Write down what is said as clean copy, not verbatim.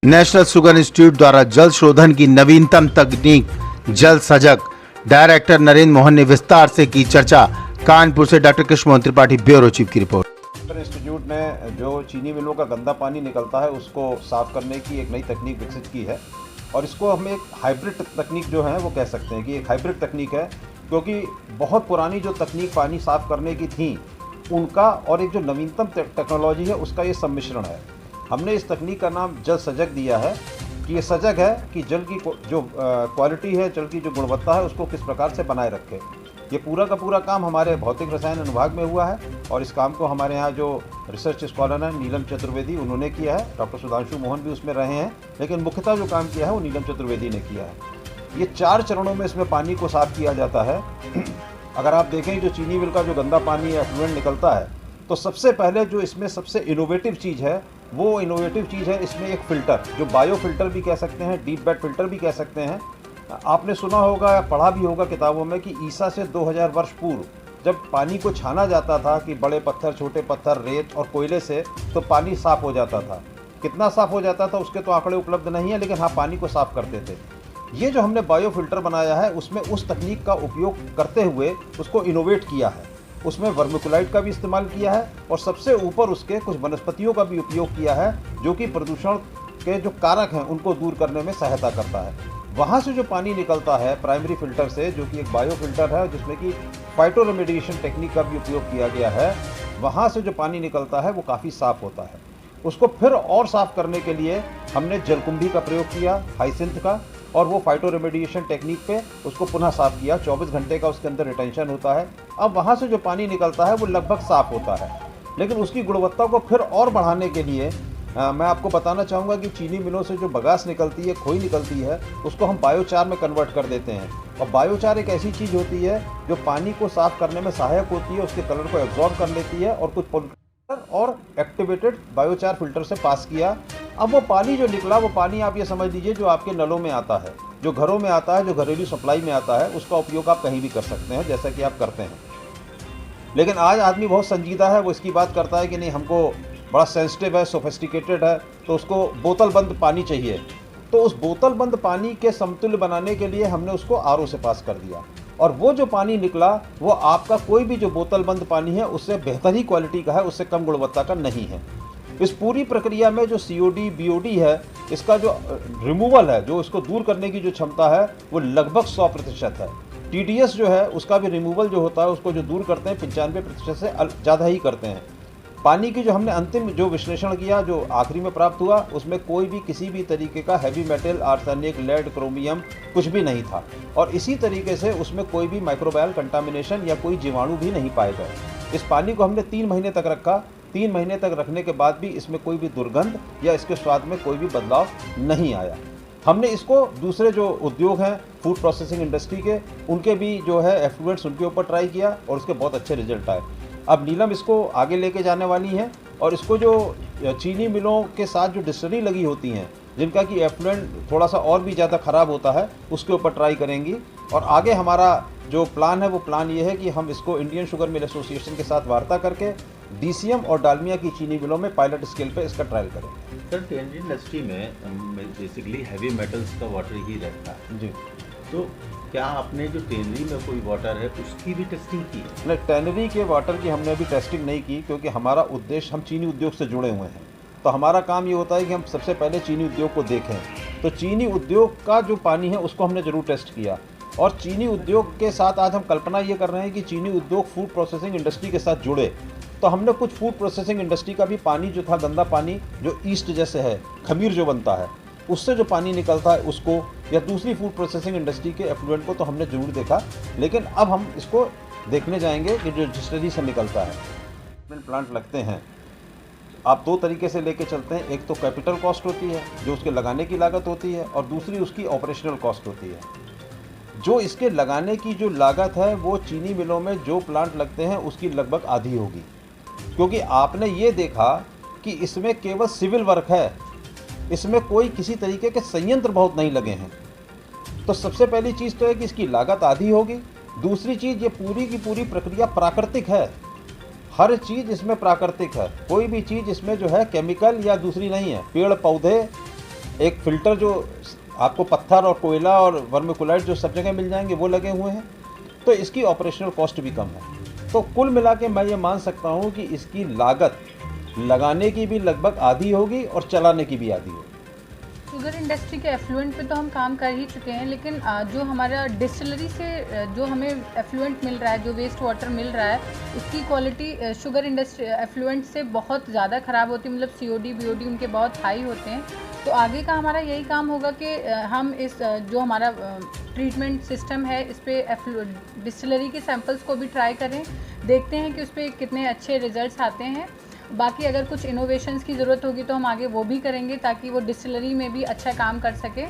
National sugar institute द्वारा जल शोधन की नवीनतम तकनीक जल सजग। डायरेक्टर नरेंद्र मोहन ने विस्तार से की चर्चा। कानपुर से doctor Krishna Mohan Tripathi, bureau chief की रिपोर्ट। शुगर इंस्टीट्यूट ने जो चीनी मिलों का गंदा पानी निकलता है उसको साफ करने की एक नई तकनीक विकसित की है और इसको हम एक हाइब्रिड तकनीक जो है वो कह सकते हैं कि एक हाइब्रिड तकनीक है, क्योंकि बहुत पुरानी जो तकनीक पानी साफ करने की थी उनका और एक जो नवीनतम टेक्नोलॉजी है उसका ये सम्मिश्रण है। हमने इस तकनीक का नाम जल सजग दिया है कि ये सजग है कि जल की जो क्वालिटी है, जल की जो गुणवत्ता है उसको किस प्रकार से बनाए रखे। ये पूरा का पूरा काम हमारे भौतिक रसायन अनुभाग में हुआ है और इस काम को हमारे यहाँ जो रिसर्च स्कॉलर हैं नीलम चतुर्वेदी उन्होंने किया है। डॉक्टर सुधांशु मोहन भी उसमें रहे हैं, लेकिन मुख्यतः जो काम किया है वो नीलम चतुर्वेदी ने किया है। ये 4 चरणों में इसमें पानी को साफ किया जाता है। अगर आप देखें जो चीनी मिल का जो गंदा पानी एफ्लुएंट निकलता है तो सबसे पहले जो इसमें सबसे इनोवेटिव चीज़ है वो इनोवेटिव चीज़ है इसमें एक फ़िल्टर, जो बायो फिल्टर भी कह सकते हैं, डीप बेड फिल्टर भी कह सकते हैं। आपने सुना होगा या पढ़ा भी होगा किताबों में कि ईसा से 2000 वर्ष पूर्व जब पानी को छाना जाता था कि बड़े पत्थर, छोटे पत्थर, रेत और कोयले से, तो पानी साफ़ हो जाता था। कितना साफ़ हो जाता था उसके तो आंकड़े उपलब्ध नहीं है, लेकिन हाँ पानी को साफ़ करते थे। ये जो हमने बायो फिल्टर बनाया है उसमें उस तकनीक का उपयोग करते हुए उसको इनोवेट किया है। उसमें वर्मिकुलाइट का भी इस्तेमाल किया है और सबसे ऊपर उसके कुछ वनस्पतियों का भी उपयोग किया है जो कि प्रदूषण के जो कारक हैं उनको दूर करने में सहायता करता है। वहाँ से जो पानी निकलता है प्राइमरी फिल्टर से, जो कि एक बायो फिल्टर है जिसमें कि फाइटो रेमेडिएशन टेक्निक का भी उपयोग किया गया है, वहाँ से जो पानी निकलता है वो काफ़ी साफ़ होता है। उसको फिर और साफ़ करने के लिए हमने जलकुंभी का प्रयोग किया, हाइसिंथ का, और वो फाइटो रेमेडिएशन टेक्निक पे उसको पुनः साफ़ किया। 24 घंटे का उसके अंदर रिटेंशन होता है। अब वहाँ से जो पानी निकलता है वो लगभग साफ़ होता है, लेकिन उसकी गुणवत्ता को फिर और बढ़ाने के लिए मैं आपको बताना चाहूँगा कि चीनी मिलों से जो बगास निकलती है, खोई निकलती है, उसको हम बायोचार में कन्वर्ट कर देते हैं। और बायोचार एक ऐसी चीज़ होती है जो पानी को साफ़ करने में सहायक होती है, उसके कलर को एब्जॉर्ब कर लेती है और कुछ और एक्टिवेटेड बायोचार फिल्टर से पास किया। अब वो पानी जो निकला वो पानी आप ये समझ लीजिए जो आपके नलों में आता है, जो घरों में आता है, जो घरेलू सप्लाई में आता है, उसका उपयोग आप कहीं भी कर सकते हैं जैसा कि आप करते हैं। लेकिन आज आदमी बहुत संजीदा है, वो इसकी बात करता है कि नहीं हमको बड़ा सेंसिटिव है, सोफिस्टिकेटेड है, तो उसको बोतल बंद पानी चाहिए। तो उस बोतल बंद पानी के समतुल्य बनाने के लिए हमने उसको आरओ से पास कर दिया और वो जो पानी निकला वो आपका कोई भी जो बोतल बंद पानी है उससे बेहतर ही क्वालिटी का है, उससे कम गुणवत्ता का नहीं है। इस पूरी प्रक्रिया में जो सीओडी बीओडी है, इसका जो रिमूवल है, जो इसको दूर करने की जो क्षमता है वो लगभग 100% है। टीडीएस जो है उसका भी रिमूवल जो होता है उसको जो दूर करते हैं 95% से ज़्यादा ही करते हैं। पानी की जो हमने अंतिम जो विश्लेषण किया, जो आखिरी में प्राप्त हुआ, उसमें कोई भी किसी भी तरीके का heavy metal, arsenic, lead, chromium कुछ भी नहीं था और इसी तरीके से उसमें कोई भी माइक्रोबायल कंटामिनेशन या कोई जीवाणु भी नहीं पाए गए। इस पानी को हमने 3 महीने तक रखा। 3 महीने तक रखने के बाद भी इसमें कोई भी दुर्गंध या इसके स्वाद में कोई भी बदलाव नहीं आया। हमने इसको दूसरे जो उद्योग हैं फूड प्रोसेसिंग इंडस्ट्री के, उनके भी जो है एफ्लुएंट्स उनके ऊपर ट्राई किया और उसके बहुत अच्छे रिजल्ट आए। अब नीलम इसको आगे लेके जाने वाली है और इसको जो चीनी मिलों के साथ जो डिस्टलरी लगी होती हैं जिनका कि एफ्लुएंट थोड़ा सा और भी ज़्यादा ख़राब होता है, उसके ऊपर ट्राई करेंगी। और आगे हमारा जो प्लान है वो प्लान ये है कि हम इसको इंडियन शुगर मिल एसोसिएशन के साथ वार्ता करके डीसीएम और डालमिया की चीनी मिलों में पायलट स्केल पे इसका ट्रायल करेंगे। सर, टेनरी इंडस्ट्री में बेसिकली हैवी मेटल्स का वाटर ही रहता है जी, तो क्या आपने जो टेनरी में कोई वाटर है उसकी भी टेस्टिंग की है? नहीं, टैनरी के वाटर की हमने अभी टेस्टिंग नहीं की, क्योंकि हमारा उद्देश्य, हम चीनी उद्योग से जुड़े हुए हैं, तो हमारा काम ये होता है कि हम सबसे पहले चीनी उद्योग को देखें। तो चीनी उद्योग का जो पानी है उसको हमने ज़रूर टेस्ट किया और चीनी उद्योग के साथ आज हम कल्पना ये कर रहे हैं कि चीनी उद्योग फूड प्रोसेसिंग इंडस्ट्री के साथ जुड़े, तो हमने कुछ फूड प्रोसेसिंग इंडस्ट्री का भी पानी जो था, गंदा पानी जो ईस्ट जैसे है, खमीर जो बनता है, उससे जो पानी निकलता है उसको, या दूसरी फूड प्रोसेसिंग इंडस्ट्री के एफ्लुएंट को तो हमने ज़रूर देखा। लेकिन अब हम इसको देखने जाएंगे कि जो डिस्टलरी से निकलता है। प्लांट लगते हैं, आप 2 तरीके से लेके चलते हैं। एक तो कैपिटल कॉस्ट होती है जो उसके लगाने की लागत होती है और दूसरी उसकी ऑपरेशनल कॉस्ट होती है। जो इसके लगाने की जो लागत है वो चीनी मिलों में जो प्लांट लगते हैं उसकी लगभग आधी होगी, क्योंकि आपने ये देखा कि इसमें केवल सिविल वर्क है, इसमें कोई किसी तरीके के संयंत्र बहुत नहीं लगे हैं। तो सबसे पहली चीज़ तो है कि इसकी लागत आधी होगी। दूसरी चीज़, ये पूरी की पूरी प्रक्रिया प्राकृतिक है, हर चीज़ इसमें प्राकृतिक है, कोई भी चीज़ इसमें जो है केमिकल या दूसरी नहीं है। पेड़ पौधे एक फ़िल्टर जो आपको पत्थर और कोयला और वर्मिकुलाइट जो सब जगह मिल जाएंगे वो लगे हुए हैं, तो इसकी ऑपरेशनल कॉस्ट भी कम है। तो कुल मिला के मैं ये मान सकता हूँ कि इसकी लागत लगाने की भी लगभग आधी होगी और चलाने की भी आधी होगी। शुगर इंडस्ट्री के एफ्लुएंट पे तो हम काम कर ही चुके हैं, लेकिन जो हमारा डिस्टिलरी से जो हमें एफ्लुएंट मिल रहा है, जो वेस्ट वाटर मिल रहा है, उसकी क्वालिटी शुगर इंडस्ट्री एफ्लुएंट से बहुत ज़्यादा ख़राब होती है। मतलब COD BOD उनके बहुत हाई होते हैं। तो आगे का हमारा यही काम होगा कि हम इस जो हमारा ट्रीटमेंट सिस्टम है, इस पर डिस्टिलरी के सैंपल्स को भी ट्राई करें, देखते हैं कि उस पर कितने अच्छे रिजल्ट्स आते हैं। बाकी अगर कुछ इनोवेशंस की ज़रूरत होगी तो हम आगे वो भी करेंगे, ताकि वो डिस्टिलरी में भी अच्छा काम कर सके।